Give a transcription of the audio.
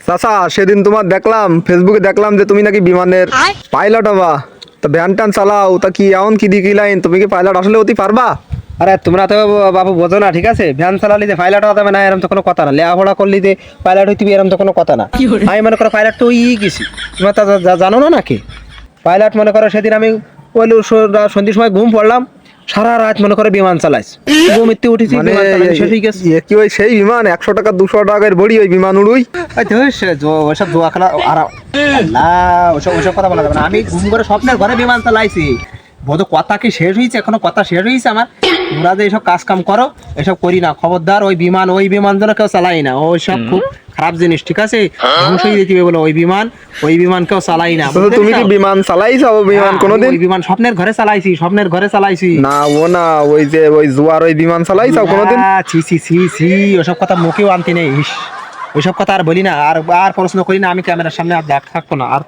চাচা সেদিন তোমার দেখলাম ফেসবুকে দেখলাম যে তুমি নাকি বিমানের পাইলট হবা। তা ভ্যান ট্যান চালাও, তা কি এমন কি দিকি লাইন, তুমি কি পাইলট আসলে অতি পারবা? আরে তোমরা তো বাবু বোঝো না, ঠিক আছে? ভ্যান চালালি যে পাইলট হতে হবে না এরকম তো কোনো কথা না, লেখাপড়া করলি যে পাইলট হইতে এরকম তো কোনো কথা না। আমি মনে করো পাইলট তো গেছি, তোমরা তা জানো না নাকি? পাইলট মনে করো সেদিন আমি ওই সন্ধ্যের সময় ঘুম পড়লাম, সারা রাত মনে করো বিমান চালাইছি, ঘুমিতে উঠেছি মানে বিমান চালানো শেষ হয়ে গেছে। কি ওই সেই বিমান 100 টাকা 200 টাকার বড়ি ওই বিমান উড়ুই? ওইসব জোয়া খেলা আর ওইসব কথা বলা যাবে না। আমি ঘুম করে স্বপ্নের ঘরে বিমান চালাইছি। বোধ কথা কি শেষ হয়েছে? এখনো কথা শেষ হয়েছে আমার? তোমরা যে এইসব কাজ কাম করো এসব করি না, খবরদার। ওই বিমান যেন কেউ চালাই না, ওই সব খুব খারাপ জিনিস, ঠিক আছে? ধ্বংস হয়ে যেতে বলো ওই বিমান কেউ চালাই না। তো তুমি কি বিমান চালাইছো বিমান কোনোদিন? ওই বিমান স্বপ্নের ঘরে চালাইছি। না ও না, ওই যে ওই জুয়ার ওই বিমান চালাইছো কোনোদিন? ছি ছি ছি ছি, ওসব কথা মুখেও আনতে নেই। ওইসব কথা আর বলি না, আর প্রশ্ন করি না। আমি ক্যামেরার সামনে আর থাকবো না আর।